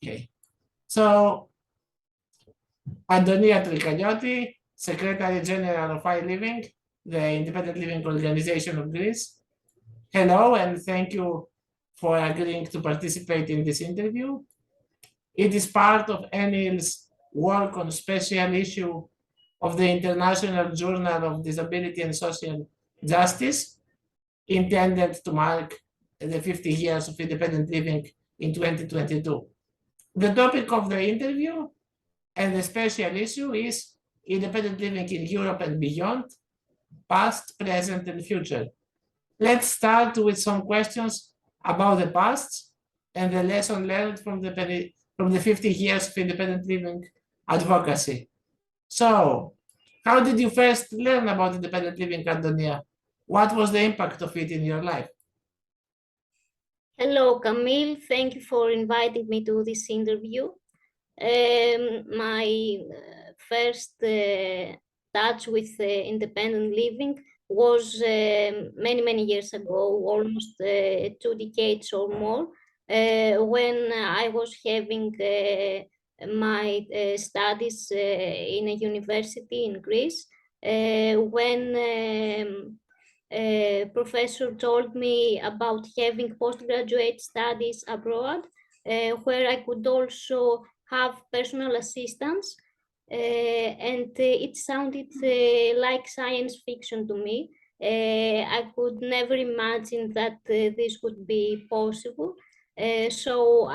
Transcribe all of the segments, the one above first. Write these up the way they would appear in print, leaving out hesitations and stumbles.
Okay. So, Antonia Trikalioti, Secretary General of iLiving, the independent living organization of Greece. Hello, and thank you for agreeing to participate in this interview. It is part of Enil's work on special issue of the International Journal of Disability and Social Justice, intended to mark the 50 years of independent living in 2022. The topic of the interview and the special issue is independent living in Europe and beyond, past, present, and future. Let's start with some questions about the past and the lesson learned from the 50 years of independent living advocacy. So, how did you first learn about independent living, Antonia? What was the impact of it in your life? Hello, Camille. Thank you for inviting me to this interview. My first touch with independent living was many years ago, almost 2 decades or more, when I was having my studies in a university in Greece, when a professor told me about having postgraduate studies abroad, where I could also have personal assistance, and it sounded like science fiction to me. I could never imagine that this would be possible. So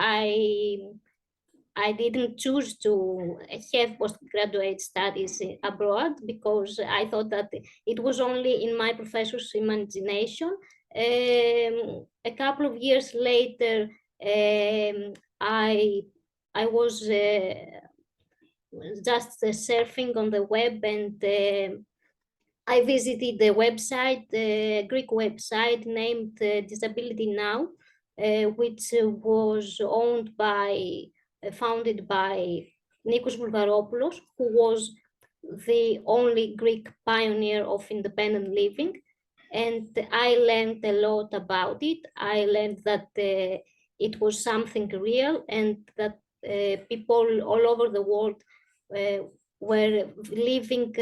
I didn't choose to have postgraduate studies abroad because I thought that it was only in my professor's imagination. A couple of years later, I was just surfing on the web, and I visited the website, the Greek website named Disability Now, which was founded by Nikos Vulgaropoulos, who was the only Greek pioneer of independent living. And I learned a lot about it. I learned that it was something real, and that people all over the world were living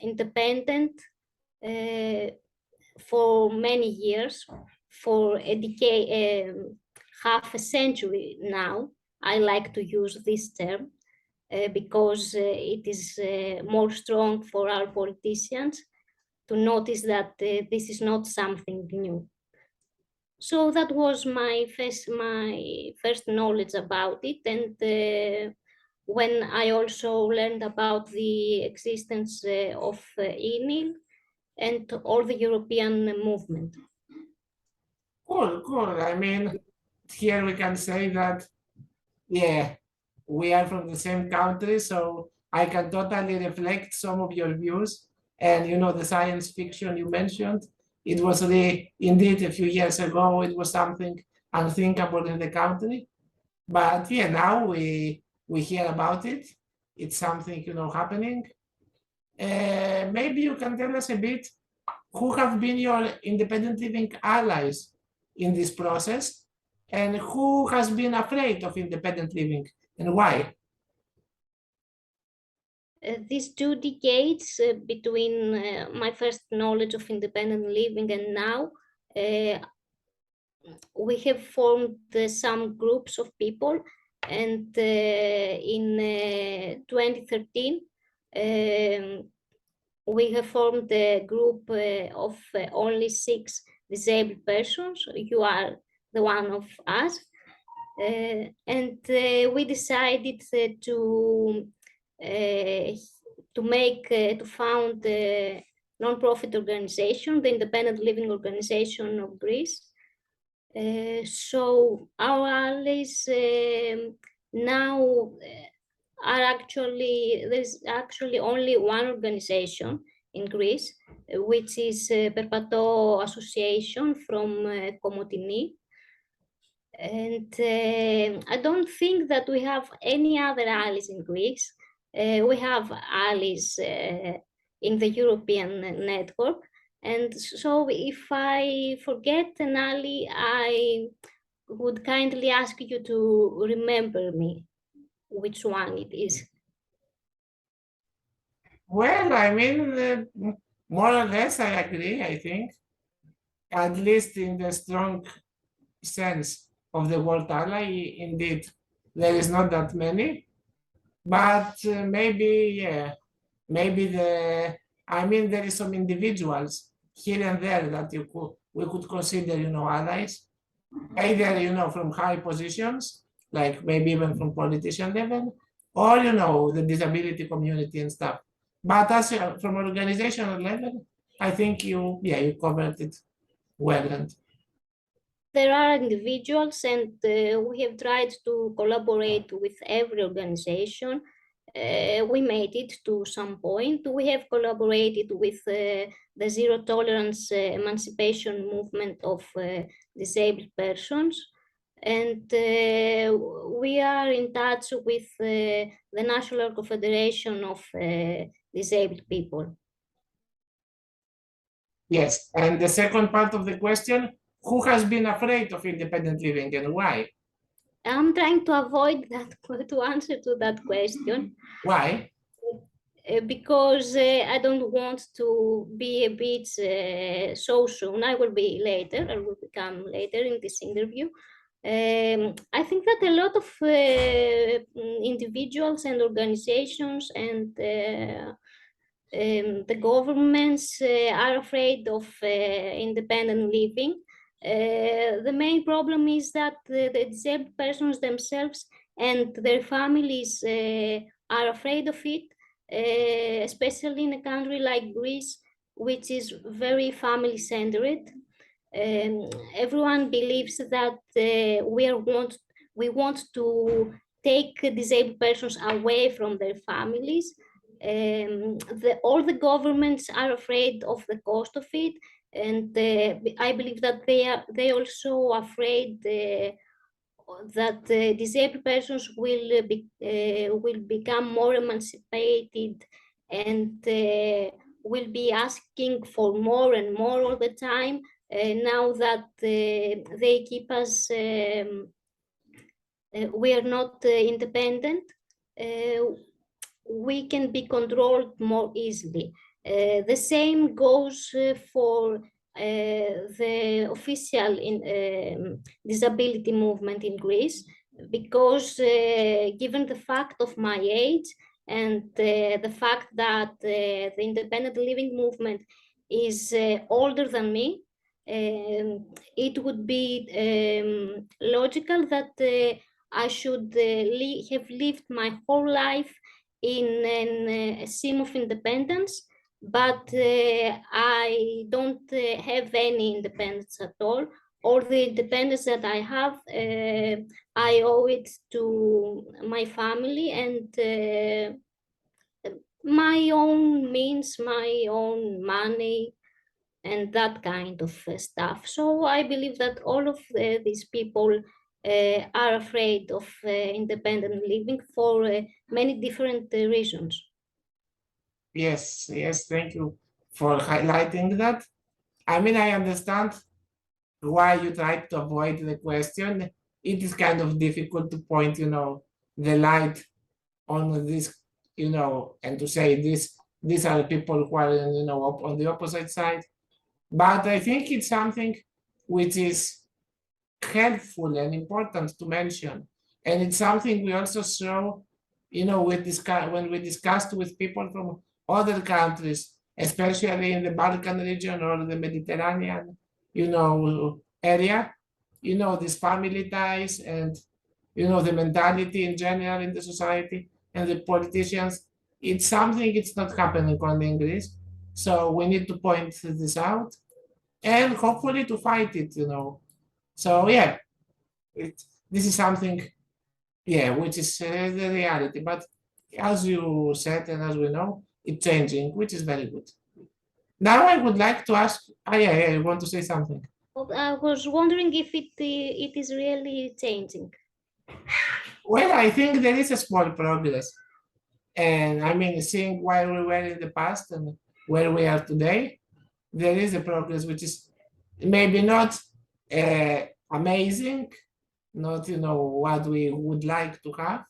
independent for many years, for a decade, half a century now. I like to use this term because it is more strong for our politicians to notice that this is not something new. So that was my first knowledge about it, and when I also learned about the existence of Enil and all the European movement. Cool. I mean, here we can say that, yeah, we are from the same country, so I can totally reflect some of your views. And the science fiction you mentioned, it was indeed a few years ago, it was something unthinkable in the country. But yeah, now we hear about it. It's something happening. Maybe you can tell us a bit who have been your independent living allies in this process, and who has been afraid of independent living and why? These 2 decades between my first knowledge of independent living and now, we have formed some groups of people, and in 2013 we have formed a group of only 6 disabled persons. You are the one of us, and we decided to found a non-profit organization, the Independent Living Organization of Greece. So our allies now there's actually only one organization in Greece, which is Perpato Association from Komotini. And I don't think that we have any other allies in Greece. We have allies in the European network. And so if I forget an ally, would kindly ask you to remember me, which one it is. Well, I mean, more or less, I agree, I think, at least in the strong sense of the word ally, indeed, there is not that many, but maybe, yeah, maybe I mean, there is some individuals here and there that we could consider, allies, either, from high positions, like maybe even from politician level, or, the disability community and stuff. But as from organizational level, I think you covered it well. And There are individuals, and we have tried to collaborate with every organization. We made it to some point. We have collaborated with the Zero Tolerance Emancipation Movement of disabled persons. And we are in touch with the National Confederation of Disabled People. yes, and the second part of the question, who has been afraid of independent living and why? I'm trying to avoid that, to answer to that question. Why? Because I don't want to be a bit so soon. I will be later. I will become later in this interview. I think that a lot of individuals and organizations and the governments are afraid of independent living. The main problem is that the disabled persons themselves and their families are afraid of it, especially in a country like Greece, which is very family-centered. Everyone believes that we want to take disabled persons away from their families. All the governments are afraid of the cost of it, and I believe that they also afraid that disabled persons will become more emancipated and will be asking for more and more all the time. Now that they keep us, we are not independent, we can be controlled more easily. The same goes for the official disability movement in Greece, because given the fact of my age and the fact that the independent living movement is older than me, it would be logical that I should have lived my whole life in a scene of independence, but I don't have any independence at all. All the independence that I have, I owe it to my family and my own means, my own money, and that kind of stuff. So I believe that all of these people are afraid of independent living for many different reasons. Yes, thank you for highlighting that. I mean, I understand why you tried to avoid the question. It is kind of difficult to point, the light on this, and to say these are the people who are, on the opposite side. But I think it's something which is helpful and important to mention. And it's something we also saw, when we discussed with people from other countries, especially in the Balkan region or the Mediterranean, area, these family ties and, the mentality in general in the society and the politicians. It's something, it's not happening only in Greece. So we need to point this out and hopefully to fight it, So yeah, this is something, which is the reality. But as you said, and as we know, it's changing, which is very good. Now I would like to ask, you want to say something? I was wondering if it is really changing. Well, I think there is a small progress. And I mean, seeing where we were in the past and where we are today, there is a progress which is maybe not amazing, not what we would like to have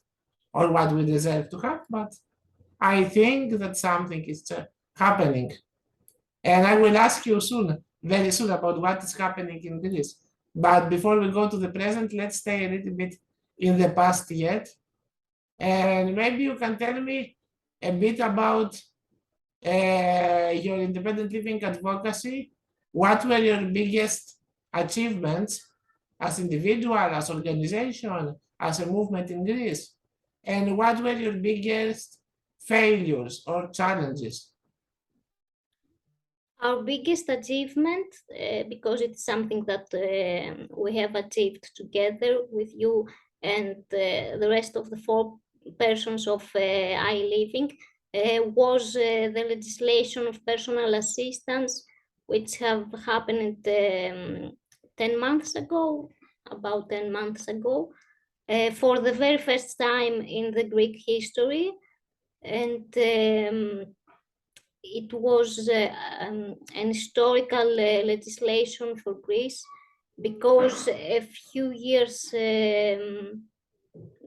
or what we deserve to have, but I think that something is happening. And I will ask you soon, very soon, about what is happening in Greece. But before we go to the present, let's stay a little bit in the past yet. And maybe you can tell me a bit about your independent living advocacy. What were your biggest achievements as individual, as organization, as a movement in Greece? And what were your biggest failures or challenges? Our biggest achievement, because it's something that we have achieved together with you and the rest of the 4 persons of iLiving, was the legislation of personal assistance, which have happened 10 months ago, about 10 months ago, for the very first time in the Greek history. And it was an historical legislation for Greece, because a few years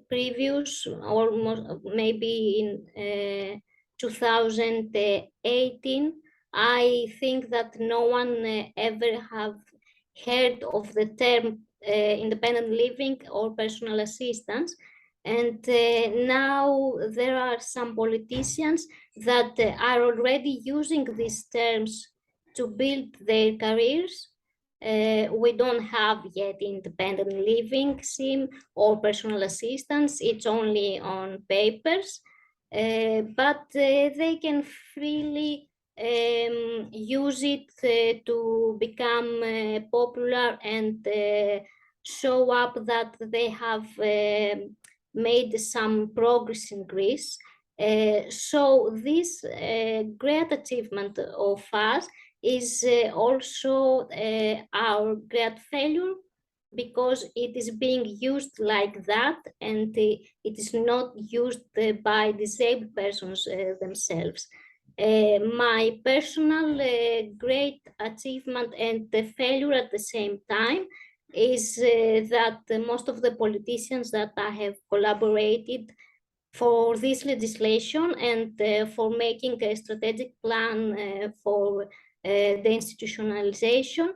previous, almost maybe in 2018, I think that no one ever have heard of the term independent living or personal assistance. And now there are some politicians that are already using these terms to build their careers. We don't have yet independent living scheme or personal assistance. It's only on papers, but they can freely use it to become popular and show up that they have made some progress in Greece. So this great achievement of us is also our great failure, because it is being used like that, and it is not used by disabled persons themselves. My personal great achievement and the failure at the same time is that most of the politicians that I have collaborated for this legislation and for making a strategic plan for the institutionalization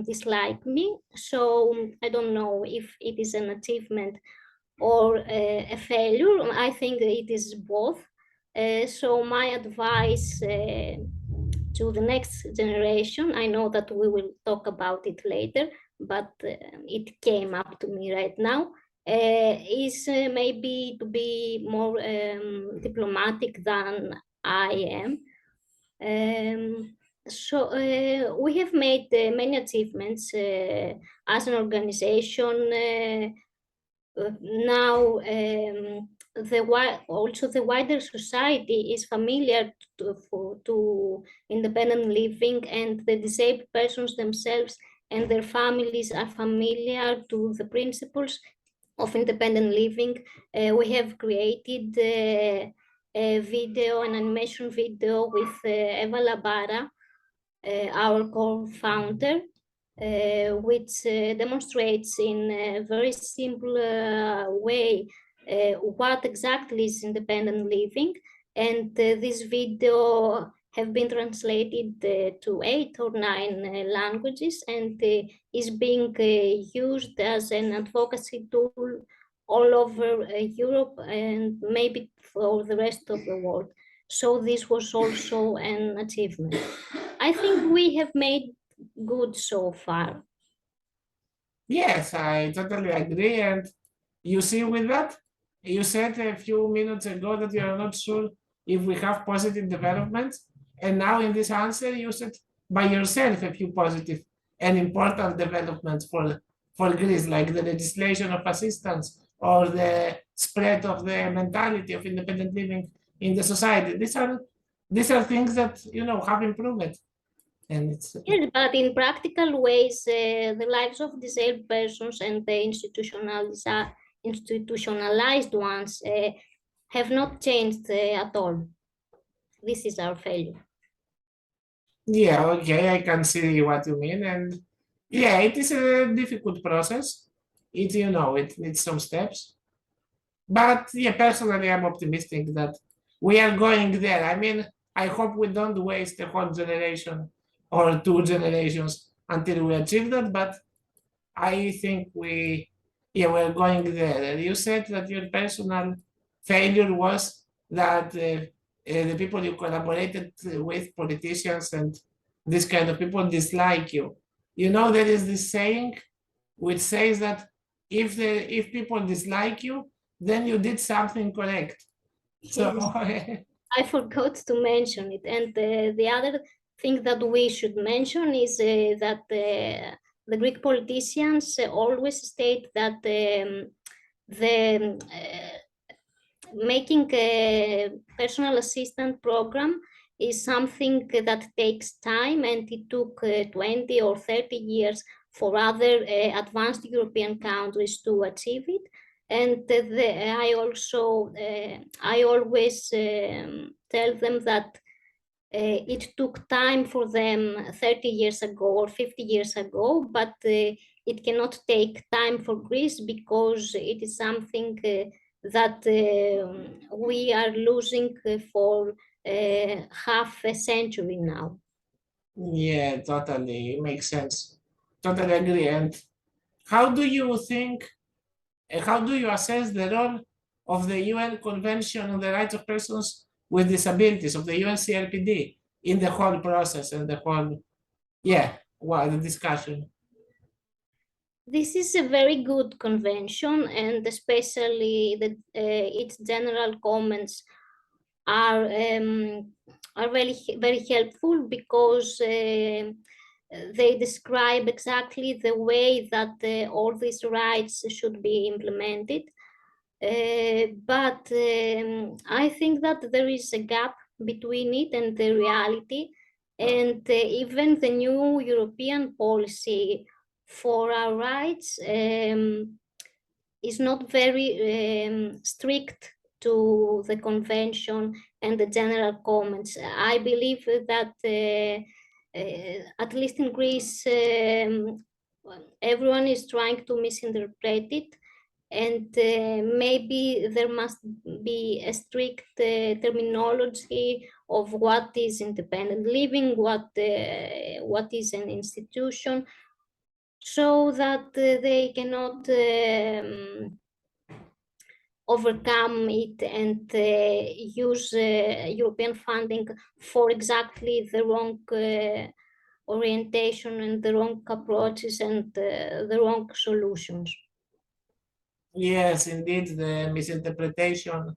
dislike me. So I don't know if it is an achievement or a failure. I think it is both. So my advice to the next generation, I know that we will talk about it later, but it came up to me right now, is maybe to be more diplomatic than I am. So we have made many achievements as an organization. Now also the wider society is familiar to independent living, and the disabled persons themselves and their families are familiar to the principles of independent living. We have created a video, an animation video with Eva Labara, our co-founder, which demonstrates in a very simple way what exactly is independent living. And this video have been translated to 8 or 9 languages, and is being used as an advocacy tool all over Europe and maybe for the rest of the world. So this was also an achievement. I think we have made good so far. Yes, I totally agree. And you see, with that, you said a few minutes ago that you are not sure if we have positive developments. And now in this answer, you said by yourself a few positive and important developments for Greece, like the legislation of assistance or the spread of the mentality of independent living in the society. These are things that have improved. And it's Yes, but in practical ways, the lives of disabled persons and the institutionalized ones have not changed at all. This is our failure. yeah, okay, I can see what you mean. And yeah, it is a difficult process. it needs some steps. But yeah, personally, I'm optimistic that we are going there. I mean, I hope we don't waste a whole generation or 2 generations until we achieve that. But I think we're going there. You said that your personal failure was that the people you collaborated with, politicians and this kind of people, dislike you. There is this saying which says that if people dislike you, then you did something correct. So I forgot to mention it. And the other thing that we should mention is that the Greek politicians always state that making a personal assistant program is something that takes time, and it took 20 or 30 years for other advanced European countries to achieve it. And I always tell them that it took time for them 30 years ago or 50 years ago, but it cannot take time for Greece because it is something that we are losing for half a century now. Yeah, totally makes sense. Totally agree. And how do you assess the role of the UN Convention on the Rights of Persons with Disabilities, of the UNCRPD, in the whole process and the whole, the discussion? This is a very good convention, and especially its general comments are very, very helpful because they describe exactly the way that all these rights should be implemented. But I think that there is a gap between it and the reality, and even the new European policy for our rights is not very strict to the convention and the general comments. I believe that at least in Greece, everyone is trying to misinterpret it, and maybe there must be a strict terminology of what is independent living, what is an institution, so that they cannot overcome it and use European funding for exactly the wrong orientation and the wrong approaches and the wrong solutions. Yes, indeed, the misinterpretation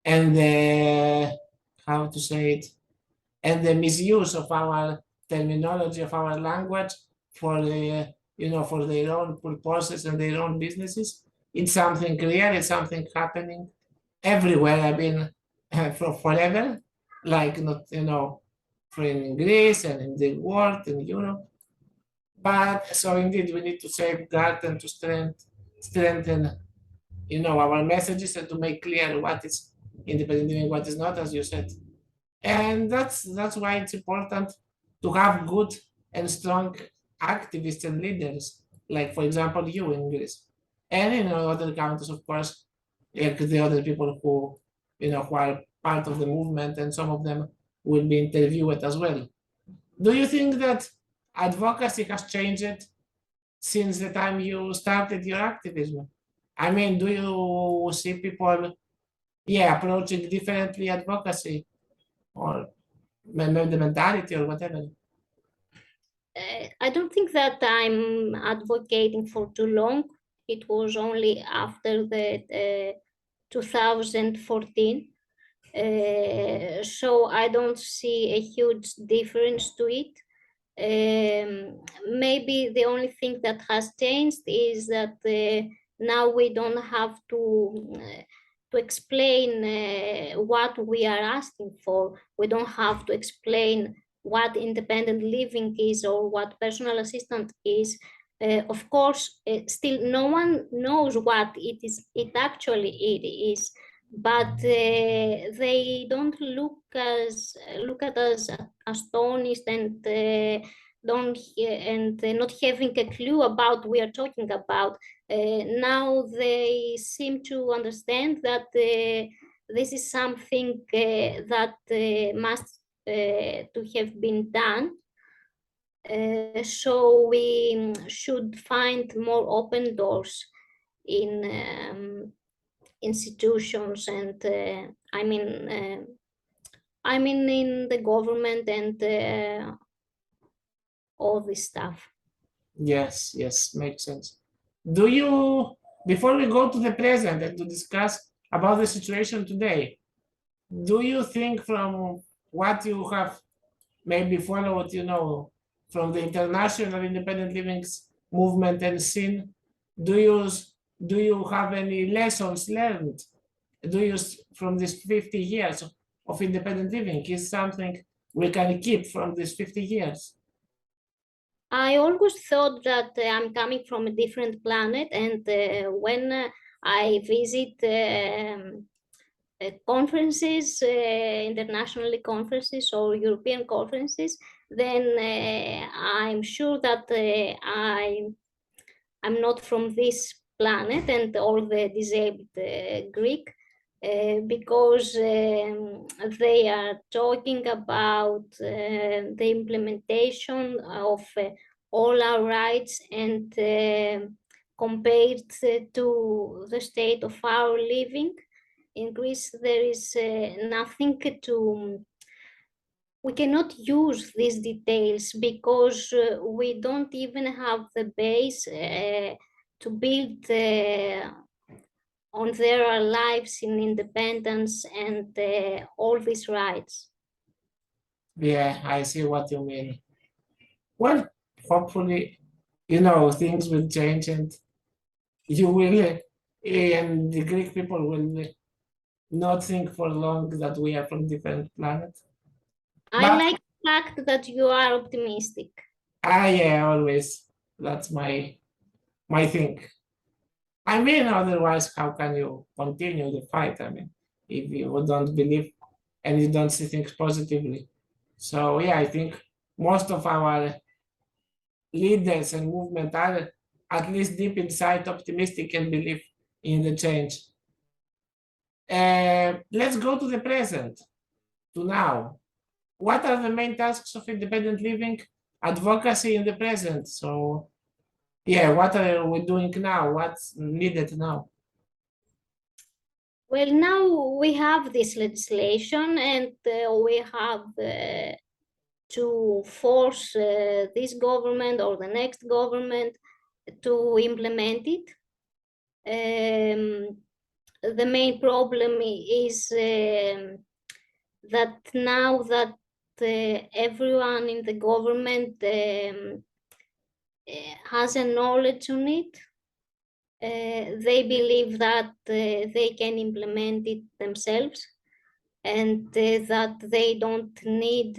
and the, how to say it, and the misuse of our terminology, of our language for for their own purposes and their own businesses. It's something real, it's something happening everywhere. I've been for forever, like not, for in Greece and in the world, in Europe. But so indeed, we need to safeguard and to strengthen, our messages and to make clear what is independent living, what is not, as you said. And that's why it's important to have good and strong activists and leaders, like for example you in Greece, and in other countries, of course, like the other people who who are part of the movement, and some of them will be interviewed as well. Do you think that advocacy has changed since the time you started your activism? I mean, do you see people, approaching differently advocacy, or maybe the mentality or whatever? I don't think that I'm advocating for too long. It was only after the 2014. So I don't see a huge difference to it. Maybe the only thing that has changed is that now we don't have to explain what we are asking for. We don't have to explain what independent living is or what personal assistant is. Of course, still no one knows what it actually is, but they don't look at us astonished, and don't and not having a clue about what we are talking about. Now they seem to understand that this is something that must to have been done. So we should find more open doors in institutions and I mean in the government and all this stuff. Yes, yes, makes sense. Do you, before we go to the present and to discuss about the situation today, do you think from what you have maybe followed, from the international independent living movement and scene, do you do you have any lessons learned? Do you from these 50 years of independent living is something we can keep from these 50 years? I always thought that I'm coming from a different planet, and when I visit conferences, internationally conferences or European conferences, then I'm sure that I'm not from this planet and all the disabled Greek, because they are talking about the implementation of all our rights and compared to the state of our living. In Greece, there is nothing to, we cannot use these details because we don't even have the base to build on their lives in independence and all these rights. Yeah, I see what you mean. Well, hopefully, things will change and you will, and the Greek people will not think for long that we are from different planets. I But like the fact that you are optimistic. yeah, always. That's my thing. I mean, otherwise, how can you continue the fight? I mean, if you don't believe and you don't see things positively. So yeah, I think most of our leaders and movement are at least deep inside optimistic and believe in the change. Let's go to the present, to now. What are the main tasks of independent living advocacy in the present? So yeah, what are we doing now? What's needed now? Well, now we have this legislation and we have to force this government or the next government to implement it. The main problem is that now that everyone in the government has a knowledge on it, they believe that they can implement it themselves and that they don't need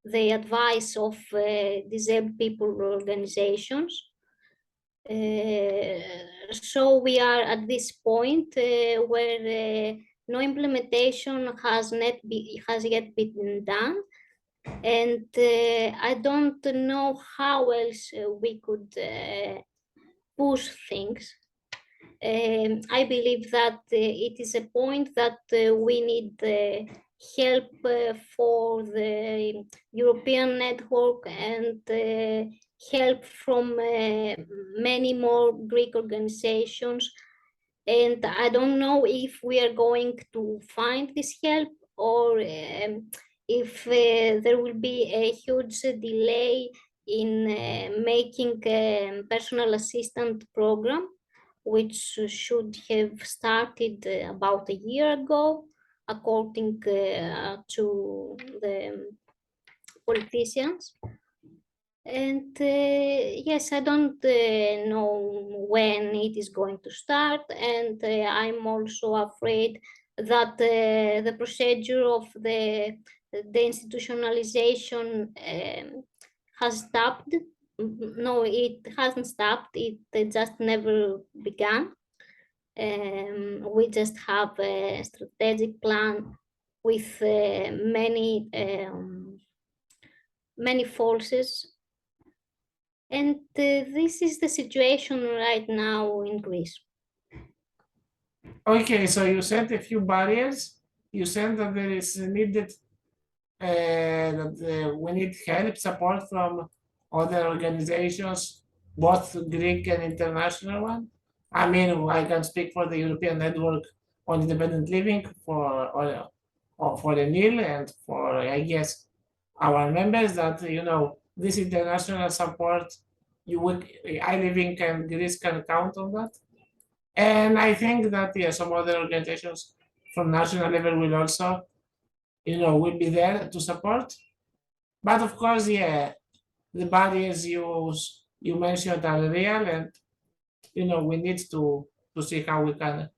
the advice of disabled people organizations. So we are at this point where no implementation has yet been done, and I don't know how else we could push things. I believe that it is a point that we need help for the European network and help from many more Greek organizations. And I don't know if we are going to find this help or if there will be a huge delay in making a personal assistant program, which should have started about a year ago, according to the politicians. And yes, I don't know when it is going to start, and I'm also afraid that the procedure of the institutionalization has stopped. No, it hasn't stopped. It just never began. We just have a strategic plan with many many forces. And this is the situation right now in Greece. Okay, so you said a few barriers. You said that there is needed that we need help, support from other organizations, both Greek and international one. I mean, I can speak for the European Network on Independent Living or for the NIL and for, I guess, our members that, this international support, I Living and Greece can count on that. And I think that, yeah, some other organizations from national level will also, will be there to support. But of course, yeah, the barriers you mentioned are real, and we need to see how we can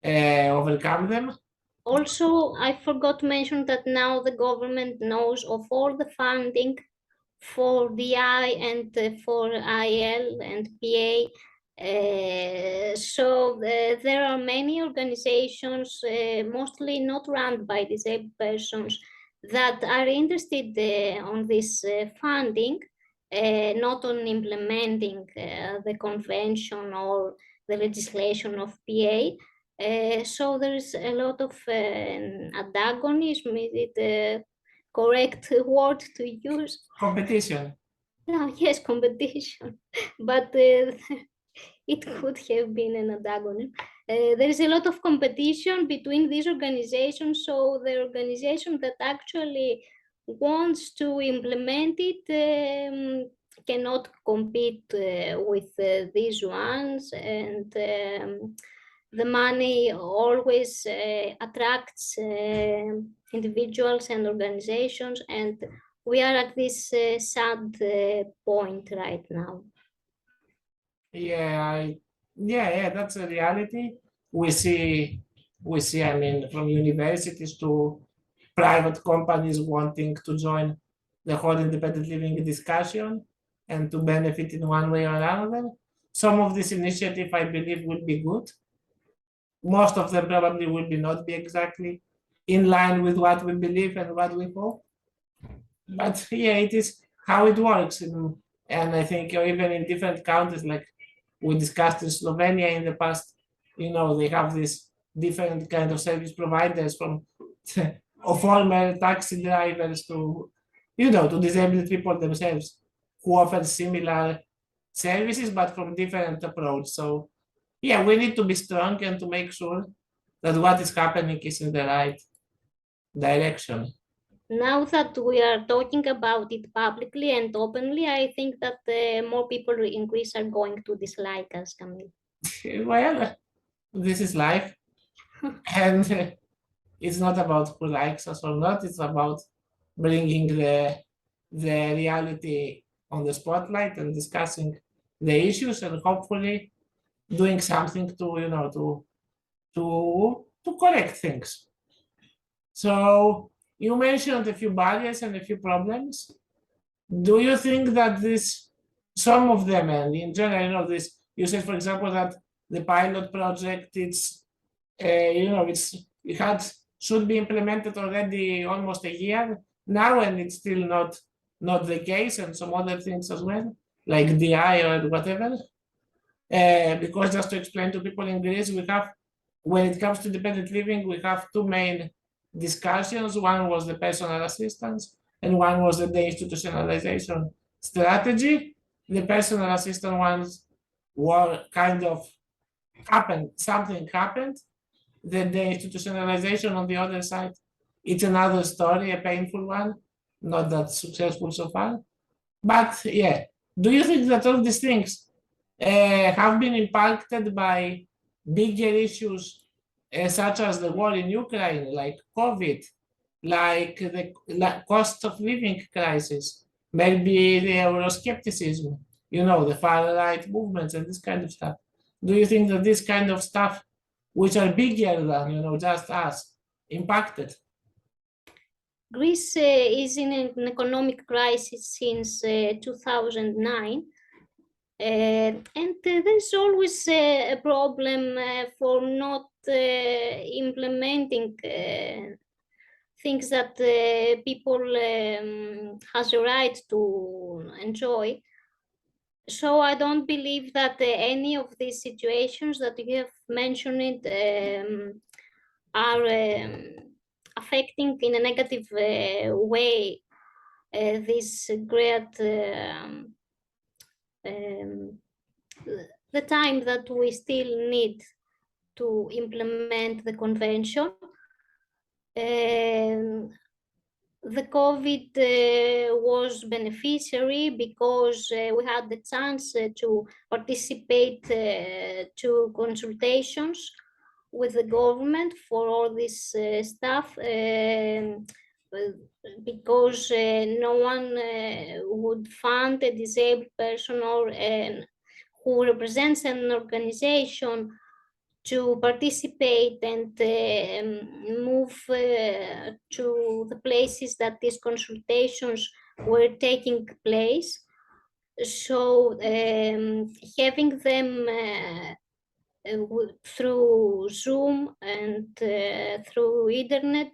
overcome them. Also, I forgot to mention that now the government knows of all the funding for DI and for IL and PA. So there are many organizations, mostly not run by disabled persons, that are interested on this funding, not on implementing the convention or the legislation of PA. So there is a lot of antagonism. Is it the correct word to use? Competition. Yes, competition, but it could have been an antagonism. There is a lot of competition between these organizations, so the organization that actually wants to implement it cannot compete with these ones, and the money always attracts individuals and organizations, and we are at this sad point right now. Yeah, yeah, that's a reality. We see, I mean, from universities to private companies wanting to join the whole independent living discussion and to benefit in one way or another. Some of this initiative, I believe, will be good. Most of them probably will not be exactly in line with what we believe and what we hope. But yeah, it is how it works. And I think even in different countries, like we discussed in Slovenia in the past, they have these different kind of service providers from or former taxi drivers to, to disabled people themselves who offer similar services but from different approach. So yeah, we need to be strong and to make sure that what is happening is in the right direction. Now that we are talking about it publicly and openly, I think that more people in Greece are going to dislike us, Camille. Well, this is life. And it's not about who likes us or not, it's about bringing the reality on the spotlight and discussing the issues and hopefully doing something to correct things. So you mentioned a few barriers and a few problems. Do you think that some of them, and in general, this, you said, for example, that the pilot project, should be implemented already almost a year now, and it's still not the case, and some other things as well, like DI or whatever. Because just to explain to people in Greece, when it comes to dependent living, we have two main discussions. One was the personal assistance, and one was the deinstitutionalization strategy. The personal assistance ones were kind of something happened. The deinstitutionalization on the other side, it's another story, a painful one, not that successful so far. But yeah, do you think that all these things have been impacted by bigger issues such as the war in Ukraine, like COVID, like the cost of living crisis, maybe the Euroscepticism, the far right movements and this kind of stuff? Do you think that this kind of stuff, which are bigger than just us, impacted? Greece is in an economic crisis since 2009. And there's always a problem for not implementing things that people has a right to enjoy. So I don't believe that any of these situations that you have mentioned are affecting in a negative way this great the time that we still need to implement the convention. The COVID was beneficiary because we had the chance to participate to consultations with the government for all this stuff, because no one would fund a disabled person or who represents an organization to participate and move to the places that these consultations were taking place. So having them through Zoom and through internet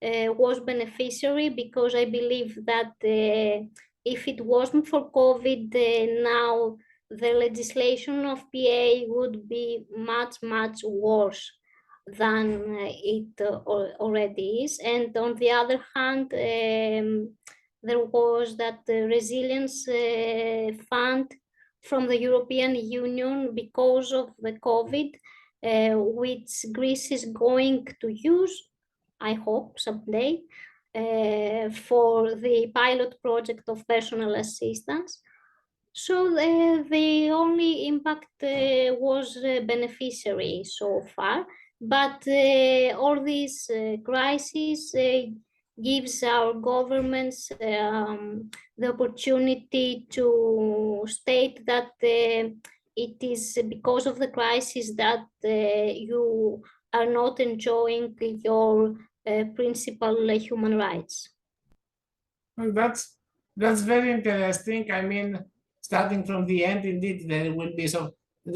was beneficiary, because I believe that if it wasn't for COVID, now the legislation of PA would be much worse than it already is. And on the other hand, there was that resilience fund from the European Union because of the COVID, which Greece is going to use, I hope someday, for the pilot project of personal assistance. So the only impact was beneficiary so far, but all these crises gives our governments the opportunity to state that it is because of the crisis that you are not enjoying your principal human rights. Well, that's very interesting. I mean, starting from the end, indeed, there will be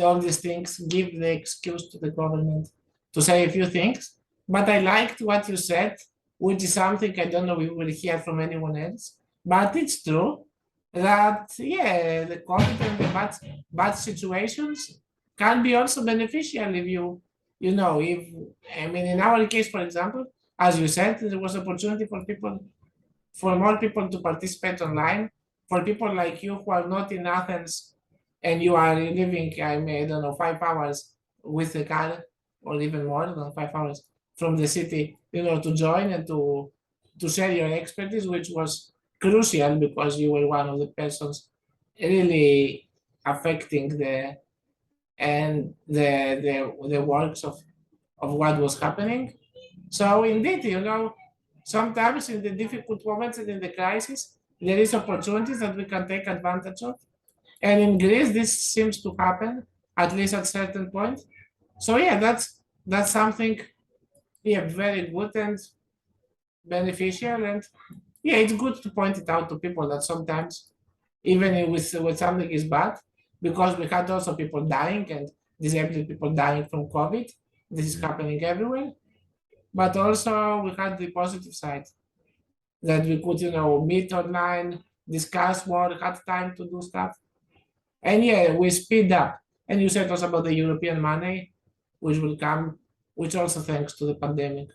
all these things give the excuse to the government to say a few things. But I liked what you said, which is something I don't know we will hear from anyone else. But it's true that yeah, the COVID and the bad situations can be also beneficial if you know if I mean in our case, for example, as you said, there was opportunity for more people to participate online, for people like you who are not in Athens and you are living, I don't know, 5 hours with the car or even more than 5 hours from the city, to join and to share your expertise, which was crucial because you were one of the persons really affecting the works of what was happening. So indeed, sometimes in the difficult moments and in the crisis, there is opportunities that we can take advantage of. And in Greece, this seems to happen, at least at certain point. So yeah, that's something very good and beneficial. And yeah, it's good to point it out to people that sometimes, even with something is bad, because we had also people dying and disabled people dying from COVID. This is happening everywhere. But also we had the positive side that we could, meet online, discuss more, had time to do stuff. And yeah, we speed up. And you said also about the European money, which will come, which also thanks to the pandemic.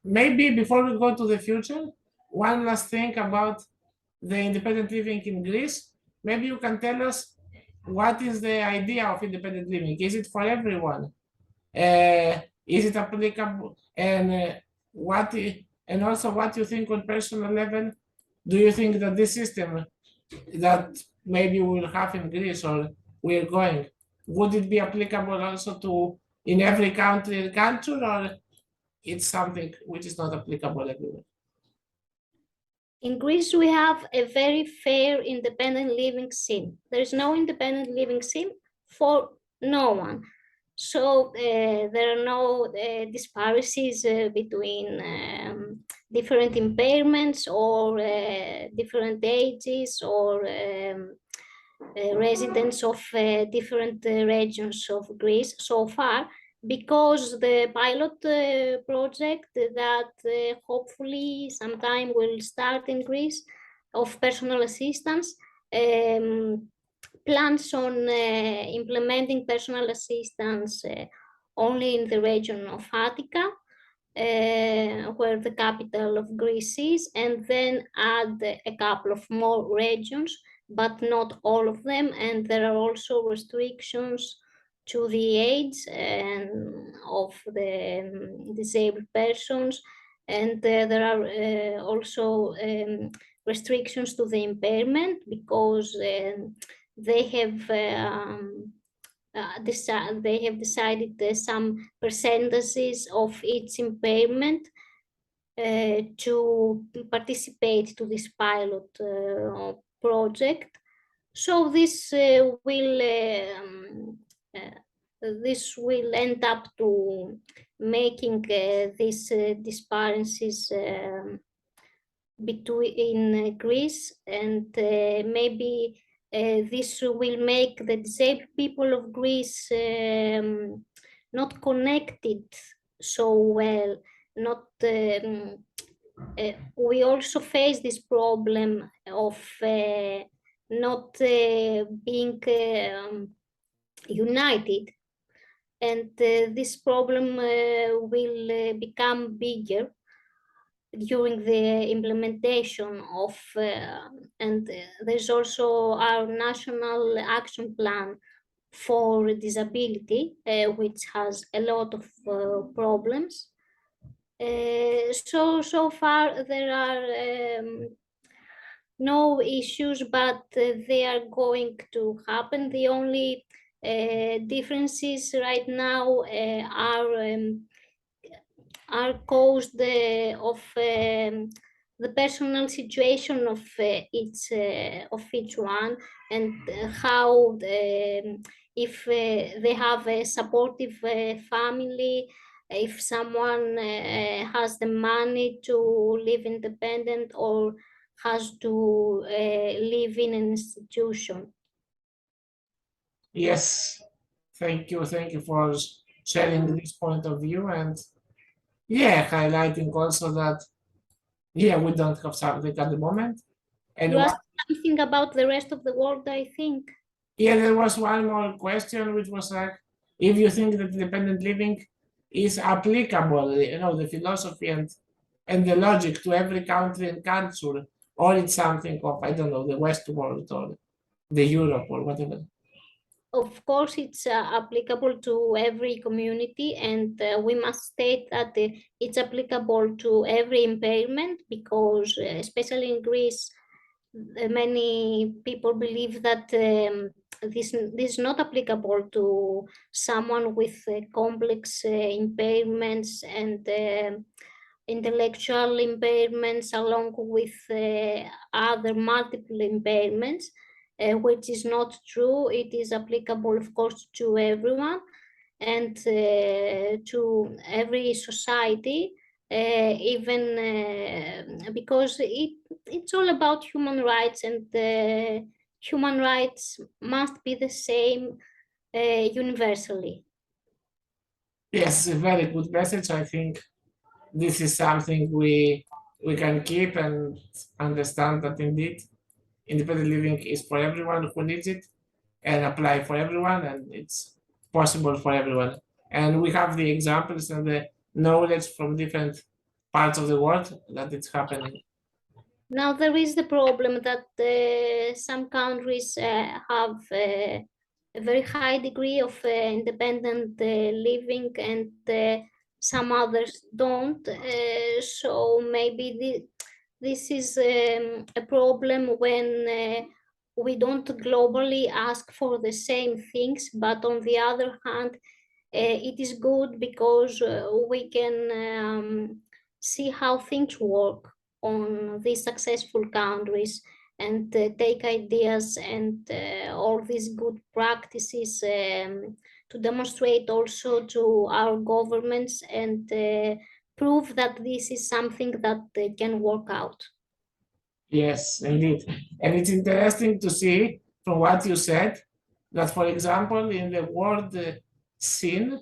Maybe before we go to the future, one last thing about the independent living in Greece. Maybe you can tell us what is the idea of independent living? Is it for everyone? Is it applicable? And and also what you think on personal level? Do you think that this system that maybe we'll have in Greece or we're going, would it be applicable also to in every country and culture, or it's something which is not applicable everywhere? In Greece, we have a very fair independent living scene. There is no independent living scene for no one. So there are no disparities between different impairments or different ages or residents of different regions of Greece so far. because the pilot project that hopefully sometime will start in Greece of personal assistance plans on implementing personal assistance only in the region of Attica, where the capital of Greece is, and then add a couple of more regions, but not all of them. And there are also restrictions to the age of the disabled persons, and there are also restrictions to the impairment because they have decided some percentages of its impairment to participate to this pilot project. So this will end up to making these disparities between Greece, and maybe this will make the disabled people of Greece not connected so well. We also face this problem of not being united, and this problem will become bigger during the implementation of, and there's also our national action plan for disability, which has a lot of problems. So far there are no issues, but they are going to happen. The only differences right now are caused of the personal situation of each one, and how if they have a supportive family, if someone has the money to live independent or has to live in an institution. Yes, thank you for sharing this point of view, and yeah, highlighting also that yeah, we don't have something at the moment. And You asked something about the rest of the world, I think. yeah, there was one more question, which was like, if you think that independent living is applicable, you know, the philosophy and the logic to every country and culture, or it's something of, I don't know, the West world or the Europe or whatever. Of course, it's applicable to every community, and we must state that it's applicable to every impairment, because especially in Greece, many people believe that this is not applicable to someone with complex impairments and intellectual impairments, along with other multiple impairments. Which is not true. It is applicable, of course, to everyone and to every society, even because it's all about human rights, and human rights must be the same universally. Yes, a very good message. I think this is something we can keep and understand that indeed independent living is for everyone who needs it and apply for everyone, and it's possible for everyone. And we have the examples and the knowledge from different parts of the world that it's happening. Now there is the problem that some countries have a very high degree of independent living, and some others don't. So maybe this is a problem when we don't globally ask for the same things, but on the other hand, it is good because we can see how things work on these successful countries, and take ideas and all these good practices to demonstrate also to our governments, and prove that this is something that can work out. Yes, indeed. And it's interesting to see from what you said that, for example, in the world scene,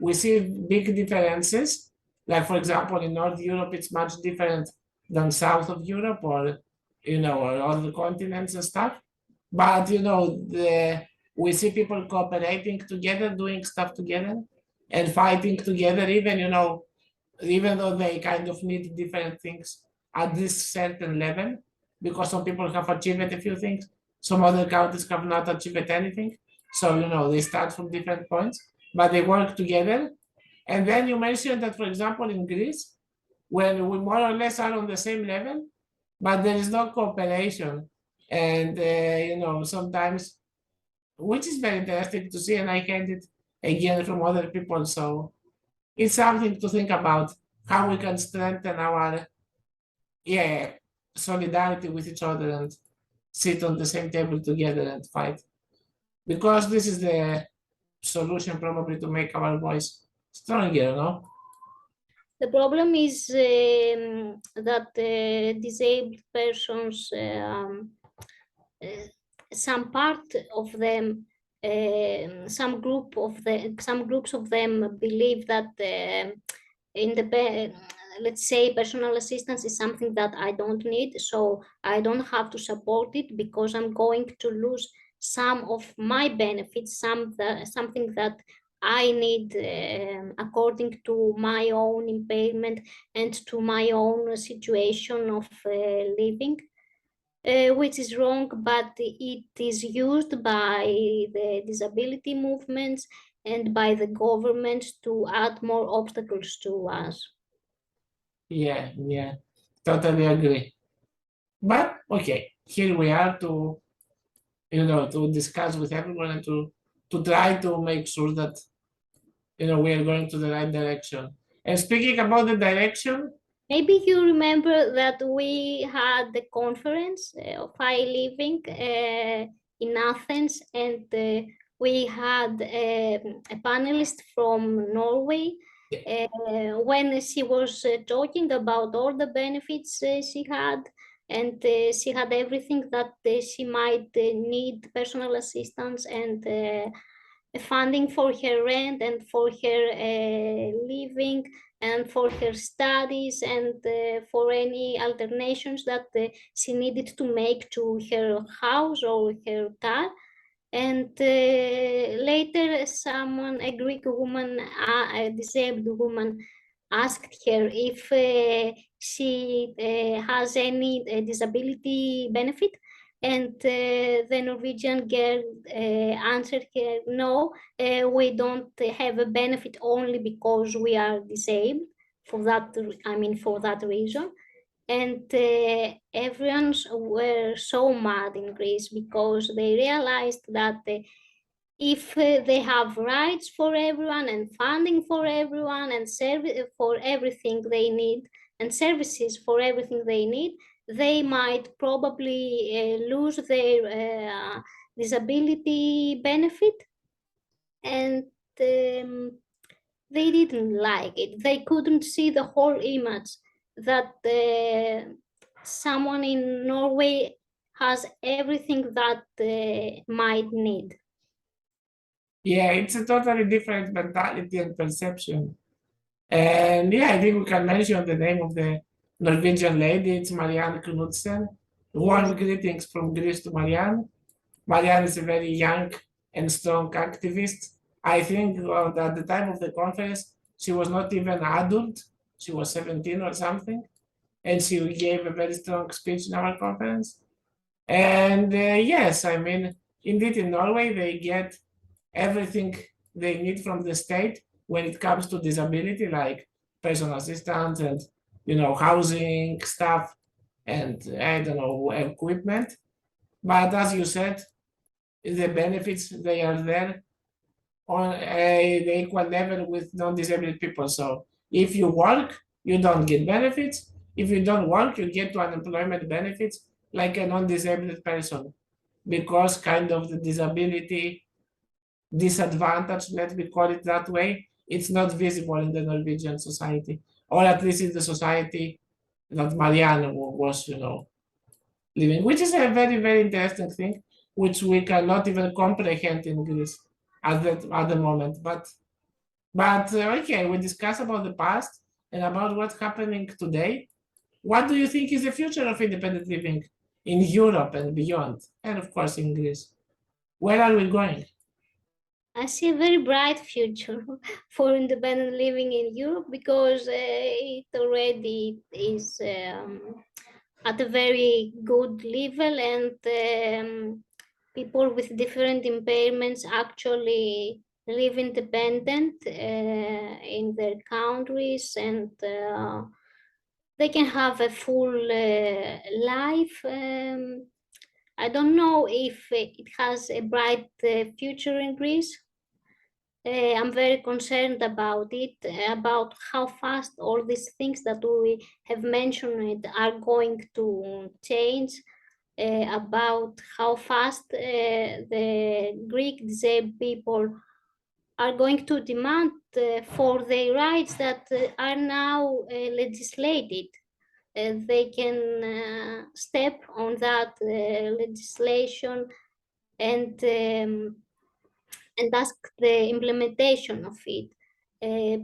we see big differences. Like, for example, in North Europe, it's much different than South of Europe or, or other continents and stuff. But, we see people cooperating together, doing stuff together and fighting together, even though they kind of need different things at this certain level, because some people have achieved a few things, some other countries have not achieved anything. So, they start from different points, but they work together. And then you mentioned that, for example, in Greece, when we more or less are on the same level, but there is no cooperation. And, sometimes, which is very interesting to see, and I heard it again from other people. So it's something to think about how we can strengthen our solidarity with each other and sit on the same table together and fight, because this is the solution probably to make our voice stronger, no? The problem is that disabled persons, some part of them, some groups of them believe that let's say personal assistance is something that I don't need, so I don't have to support it because I'm going to lose some of my benefits, something that I need according to my own impairment and to my own situation of living, which is wrong, but it is used by the disability movements and by the government to add more obstacles to us. Yeah, totally agree. But okay, here we are to discuss with everyone and to try to make sure that we are going to the right direction. And speaking about the direction, maybe you remember that we had the conference of High Living in Athens, and we had a panelist from Norway. When she was talking about all the benefits she had, and she had everything that she might need, personal assistance and funding for her rent and for her living and for her studies and for any alternations that she needed to make to her house or her car. And later a Greek woman, a disabled woman, asked her if she has any disability benefit. And the Norwegian girl answered her, no, we don't have a benefit only because we are disabled. For that reason. And everyone were so mad in Greece because they realized that if they have rights for everyone and funding for everyone and for everything they need and services for everything they need, they might probably lose their disability benefit. And they didn't like it. They couldn't see the whole image that someone in Norway has everything that they might need. Yeah, it's a totally different mentality and perception. And I think we can mention the name of the Norwegian lady. It's Marianne Knudsen. Warm greetings from Greece to Marianne. Marianne is a very young and strong activist. I think at the time of the conference, she was not even an adult. She was 17 or something. And she gave a very strong speech in our conference. And yes, indeed in Norway, they get everything they need from the state when it comes to disability, like personal assistance and, housing stuff and, I don't know, equipment. But as you said, the benefits, they are there on the equal level with non-disabled people. So if you work, you don't get benefits. If you don't work, you get to unemployment benefits like a non-disabled person, because kind of the disability disadvantage, let me call it that way, it's not visible in the Norwegian society, or at least in the society that Marianne was, living, which is a very, very interesting thing, which we cannot even comprehend in Greece at the moment. But But okay, we discussed about the past and about what's happening today. What do you think is the future of independent living in Europe and beyond, and of course in Greece? Where are we going? I see a very bright future for independent living in Europe because it already is at a very good level, and people with different impairments actually live independent in their countries, and they can have a full life. I don't know if it has a bright future in Greece. I'm very concerned about it, about how fast all these things that we have mentioned are going to change, about how fast the Greek disabled people are going to demand for their rights that are now legislated. They can step on that legislation and ask the implementation of it.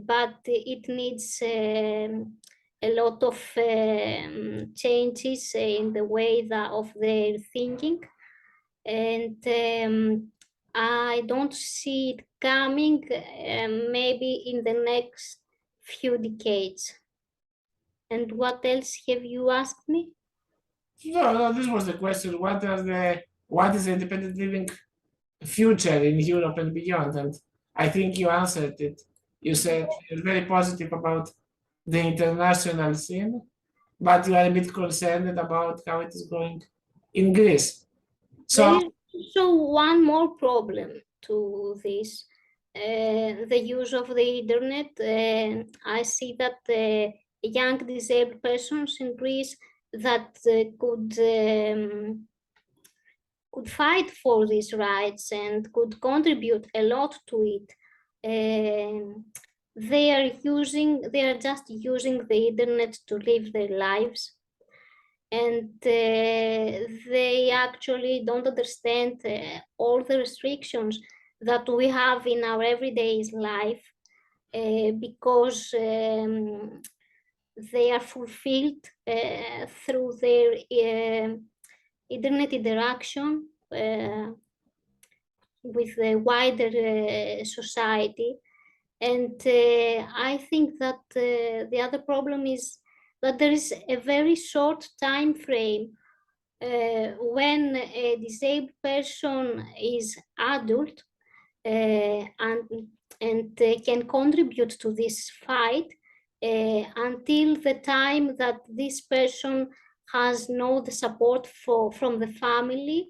But it needs a lot of changes in the way of their thinking. And I don't see it coming maybe in the next few decades. And what else have you asked me? No, this was the question. What is the independent living future in Europe and beyond? And I think you answered it. You said you're very positive about the international scene, but you are a bit concerned about how it is going in Greece. So There is also one more problem to this. The use of the internet. I see that young disabled persons in Greece that could fight for these rights and could contribute a lot to it. They are just using the internet to live their lives, and they actually don't understand all the restrictions that we have in our everyday life, because they are fulfilled through their internet interaction with the wider society. And I think that the other problem is that there is a very short time frame when a disabled person is adult and can contribute to this fight until the time that this person has the support from the family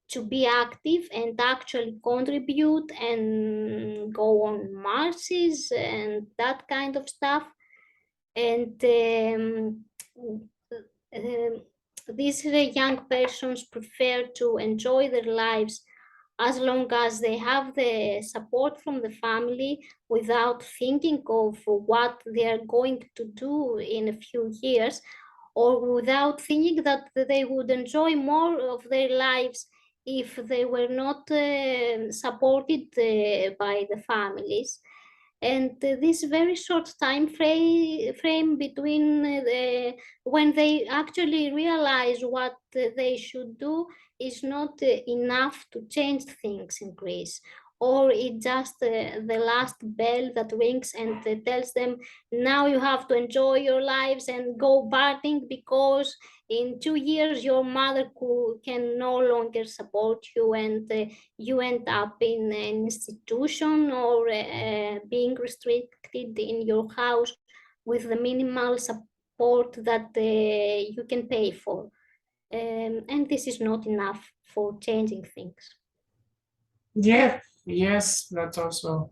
to be active and actually contribute and go on marches and that kind of stuff. And these young persons prefer to enjoy their lives as long as they have the support from the family without thinking of what they are going to do in a few years, or without thinking that they would enjoy more of their lives if they were not supported by the families. And this very short time frame between when they actually realize what they should do is not enough to change things in Greece, or it just the last bell that rings and tells them, now you have to enjoy your lives and go partying, because in 2 years your mother can no longer support you, and you end up in an institution or being restricted in your house with the minimal support that you can pay for. And this is not enough for changing things. yes, that's also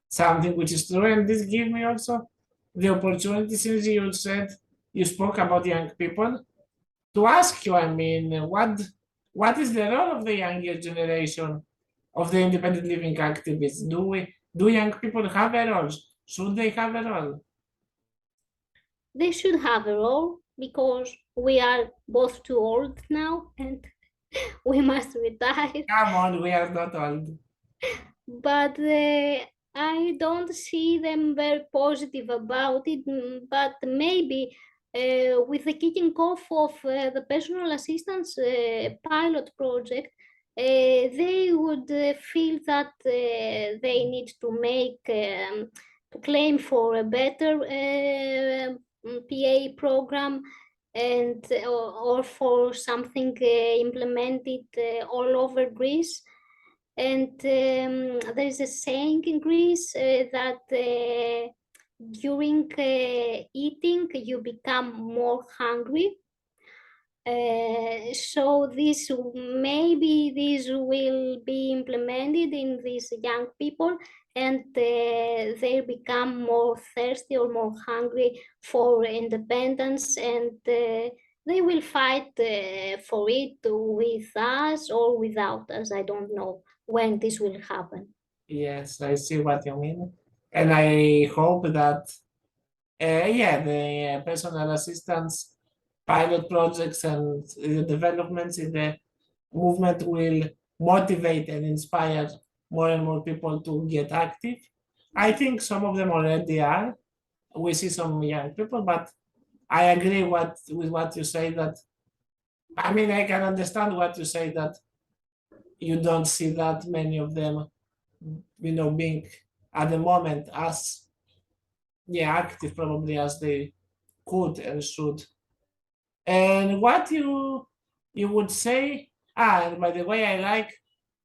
something which is true. And this gives me also the opportunity, since you said you spoke about young people, to ask you, I mean, what is the role of the younger generation of the independent living activists? Do young people have a role? Should they have a role? They should have a role because we are both too old now and we must retire. Come on, we are not old. But I don't see them very positive about it, but maybe with the kicking off of the personal assistance pilot project, they would feel that they need to make to claim for a better PA program and or for something implemented all over Greece. And there is a saying in Greece that during eating you become more hungry. So maybe this will be implemented in these young people, and they become more thirsty or more hungry for independence, and they will fight for it with us or without us. I don't know when this will happen. Yes, I see what you mean. And I hope that, yeah, the personal assistance pilot projects and the developments in the movement will motivate and inspire more and more people to get active. I think some of them already are. We see some young people, but I agree with what you say that, I mean, I can understand what you say that you don't see that many of them, being at the moment as, yeah, active probably as they could and should. And what you would say, and by the way, I like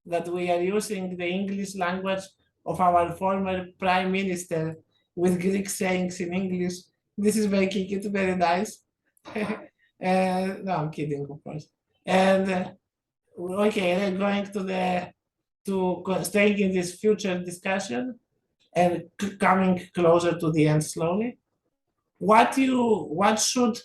that we are using the English language of our former prime minister with Greek sayings in English. This is making it very nice. No, I'm kidding, of course. And okay, then going to staying in this future discussion and coming closer to the end slowly. What should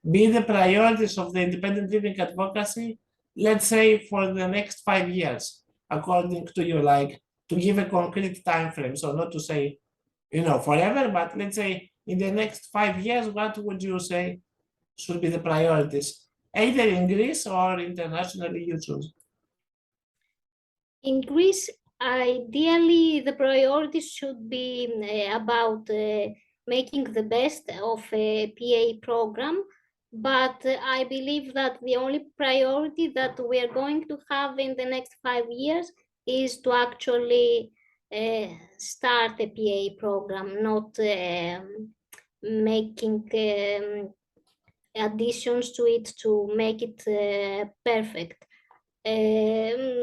be the priorities of the independent living advocacy, let's say for the next 5 years, according to you, like to give a concrete time frame. So not to say, forever, but let's say in the next 5 years, what would you say should be the priorities, either in Greece or internationally, you choose? In Greece, ideally, the priorities should be about making the best of a PA program. But I believe that the only priority that we are going to have in the next 5 years is to actually start a PA program, not making additions to it to make it perfect.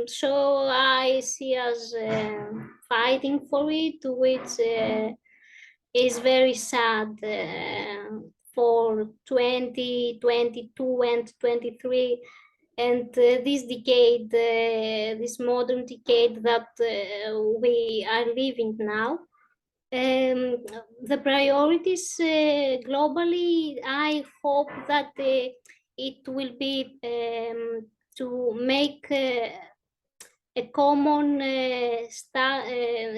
So I see us fighting for it, which is very sad for 2022 and 23. And this decade, this modern decade that we are living now, the priorities globally, I hope that it will be to make a common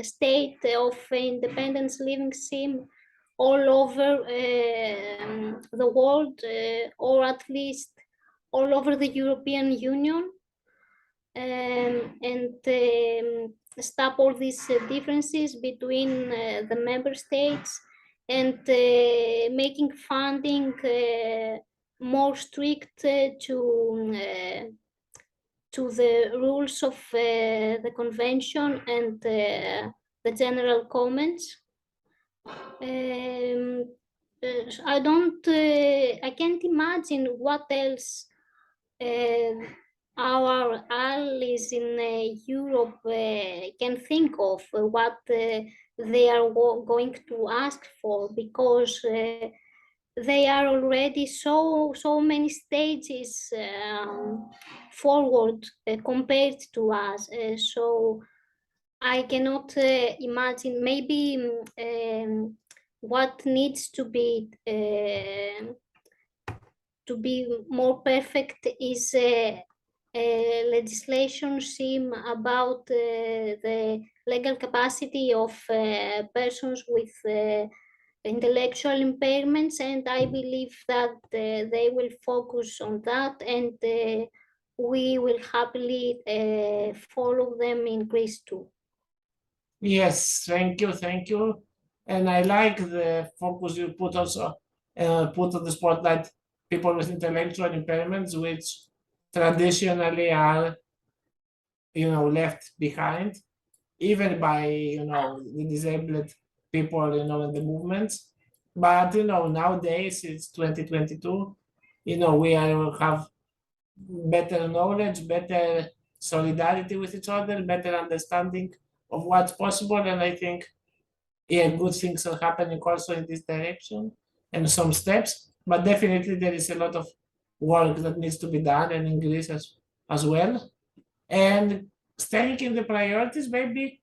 state of independence living scheme all over the world, or at least all over the European Union, and stop all these differences between the member states, and making funding more strict to the rules of the convention and the general comments. I can't imagine what else our allies in Europe can think of, what they are going to ask for, because they are already so many stages forward compared to us. So I cannot imagine. Maybe what needs to be more perfect is a legislation scheme about the legal capacity of persons with intellectual impairments, and I believe that they will focus on that, and we will happily follow them in Greece too. Yes, thank you, thank you. And I like the focus you put also put on the spotlight people with intellectual impairments, which traditionally are, left behind, even by, the disabled people, in the movements. But nowadays it's 2022. We have better knowledge, better solidarity with each other, better understanding of what's possible, and I think good things are happening also in this direction and some steps, but definitely there is a lot of work that needs to be done and in Greece as well. And staying in the priorities, maybe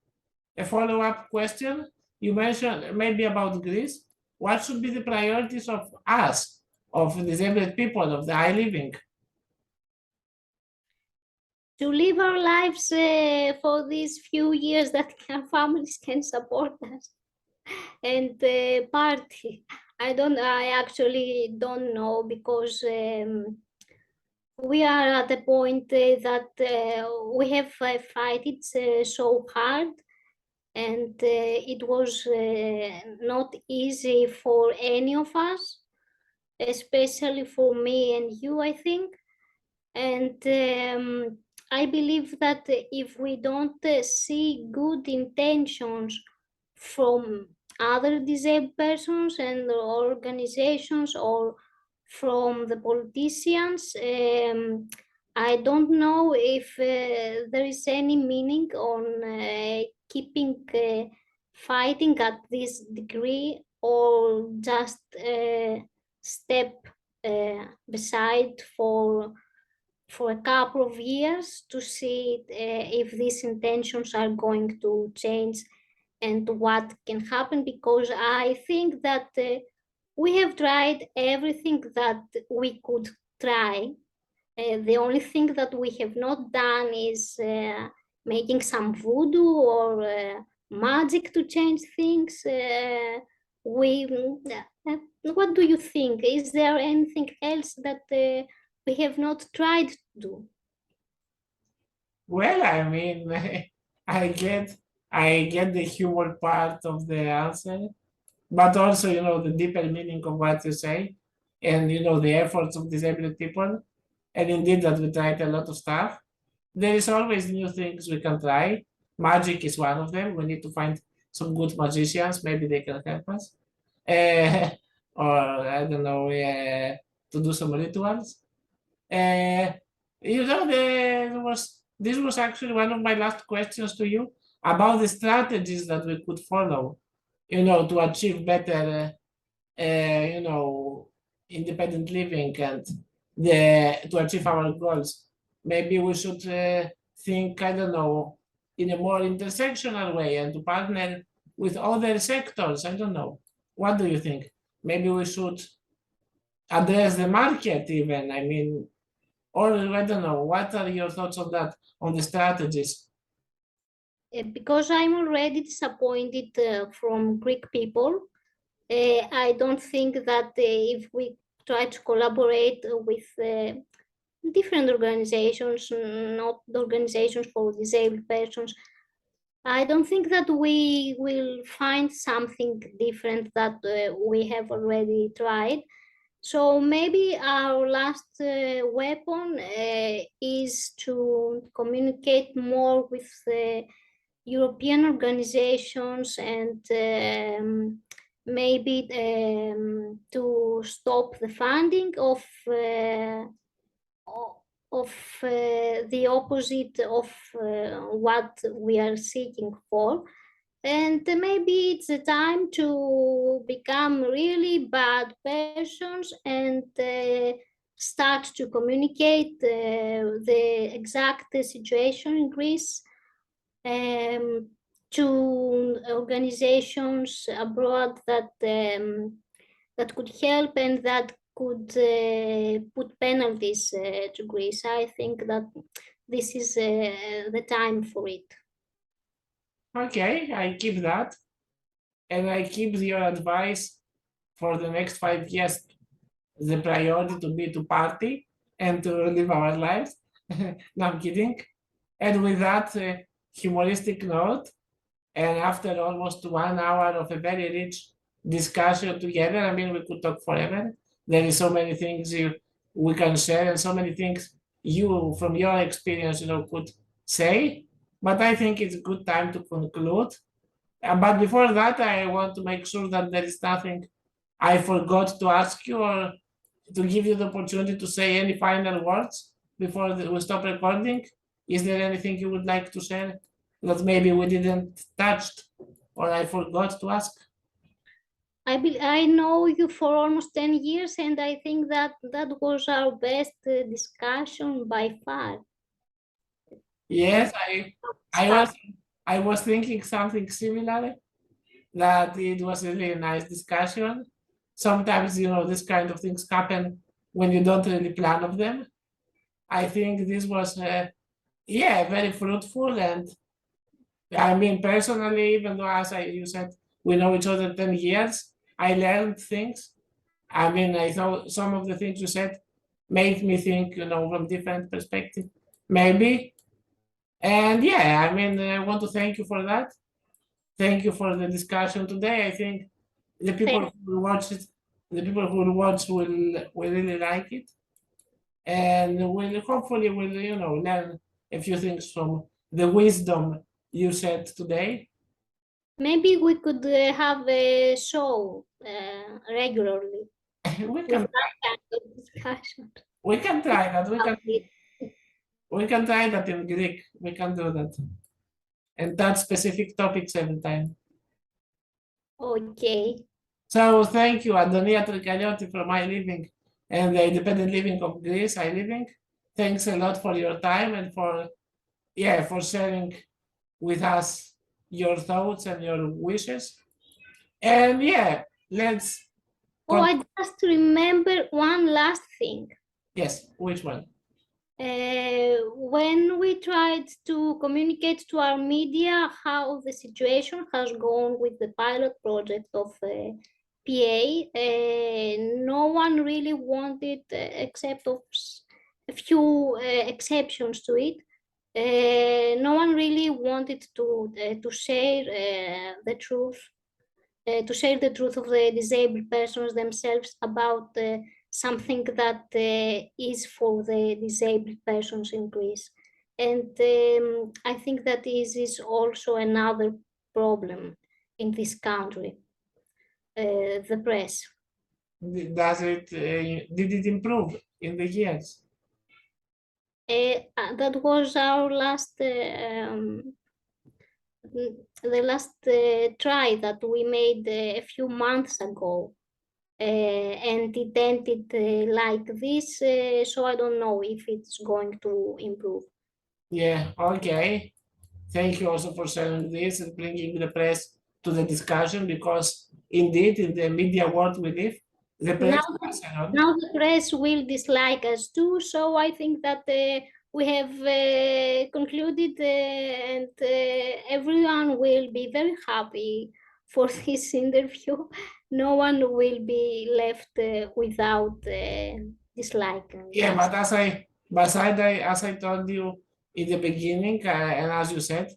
a follow-up question. You mentioned maybe about Greece. What should be the priorities of us, of disabled people, of the high living? To live our lives for these few years that our families can support us and party. I actually don't know, because we are at the point that we have fight it so hard, and it was not easy for any of us, especially for me and you, I think. And I believe that if we don't see good intentions from other disabled persons and organizations, or from the politicians, I don't know if there is any meaning on keeping fighting at this degree, or just step beside for a couple of years to see if these intentions are going to change and what can happen, because I think that we have tried everything that we could try. The only thing that we have not done is making some voodoo or magic to change things. What do you think? Is there anything else that we have not tried to do? Well, I mean, I get the humor part of the answer, but also, the deeper meaning of what you say, and the efforts of disabled people, and indeed that we tried a lot of stuff. There is always new things we can try. Magic is one of them. We need to find some good magicians. Maybe they can help us, or I don't know, to do some rituals. Uh, this was actually one of my last questions to you about the strategies that we could follow, to achieve better, independent living and to achieve our goals. Maybe we should think, I don't know, in a more intersectional way and to partner with other sectors. I don't know. What do you think? Maybe we should address the market even. I mean, or I don't know. What are your thoughts on that, on the strategies? Because I'm already disappointed from Greek people. I don't think that if we try to collaborate with different organizations, not the organizations for disabled persons, I don't think that we will find something different that we have already tried. So maybe our last weapon is to communicate more with European organizations, and maybe to stop the funding of the opposite of what we are seeking for. And maybe it's the time to become really bad persons and start to communicate the exact situation in Greece to organizations abroad that that could help and that could put penalties to Greece. I think that this is the time for it. Okay, I keep that. And I keep your advice for the next 5 years, the priority to be to party and to live our lives. No, I'm kidding. And with that humoristic note, And after almost 1 hour of a very rich discussion together, I mean, we could talk forever. There is so many things we can share and so many things you, from your experience, could say. But I think it's a good time to conclude. But before that, I want to make sure that there is nothing I forgot to ask you or to give you the opportunity to say any final words before we stop recording. Is there anything you would like to share that maybe we didn't touch or I forgot to ask? I know you for almost 10 years, and I think that was our best discussion by far. Yes, I was thinking something similar, that it was really a nice discussion. Sometimes, this kind of things happen when you don't really plan of them. I think this was, very fruitful. And I mean, personally, even though, as you said, we know each other 10 years, I learned things. I mean, I thought some of the things you said made me think, from different perspective, maybe. And yeah, I mean, I want to thank you for that. Thank you for the discussion today. I think the people who will watch it, the people who will watch will really like it, and will hopefully learn a few things from the wisdom you said today. Maybe we could have a show regularly we with can that kind of discussion. we can try that. We can try that in Greek. We can do that, and touch specific topics every time. Okay. So thank you, Antonia Trikalioti from My Living and the Independent Living of Greece, I Living. Thanks a lot for your time and for sharing with us your thoughts and your wishes. And let's. Oh, I just remember one last thing. Yes, which one? When we tried to communicate to our media how the situation has gone with the pilot project of PA, no one really wanted, except of a few exceptions to it. No one really wanted to share the truth, to share the truth of the disabled persons themselves about something that is for the disabled persons in Greece. And I think that is also another problem in this country, the press. Did it improve in the years? That was our last the last try that we made a few months ago. And it ended like this, so I don't know if it's going to improve. Yeah, okay. Thank you also for sharing this and bringing the press to the discussion, because indeed, in the media world we live, the press now the press will dislike us too, so I think that we have concluded and everyone will be very happy for this interview. No one will be left without disliking. Yeah, but as I told you in the beginning, and as you said,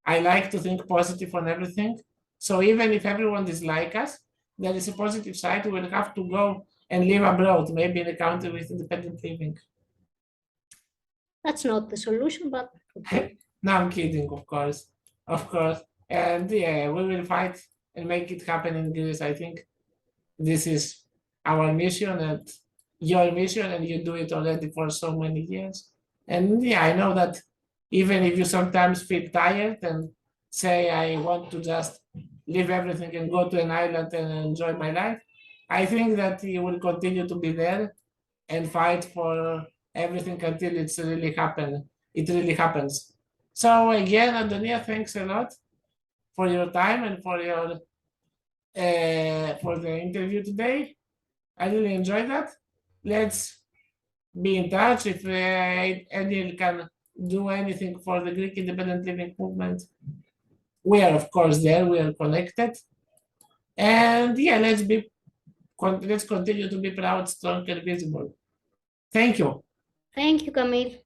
I like to think positive on everything. So even if everyone dislikes us, there is a positive side. We will have to go and live abroad, maybe in a country with independent living. That's not the solution, but okay. No, I'm kidding, of course. And we will fight and make it happen in Greece. I think this is our mission and your mission, and you do it already for so many years. And I know that even if you sometimes feel tired and say, I want to just leave everything and go to an island and enjoy my life, I think that you will continue to be there and fight for everything until it really happens. So again, Antonia, thanks a lot for your time and for the interview today. I really enjoyed that. Let's be in touch. If Edil can do anything for the Greek independent living movement, we are of course there. We are connected, and let's continue to be proud, strong, and visible. Thank you. Thank you, Camille.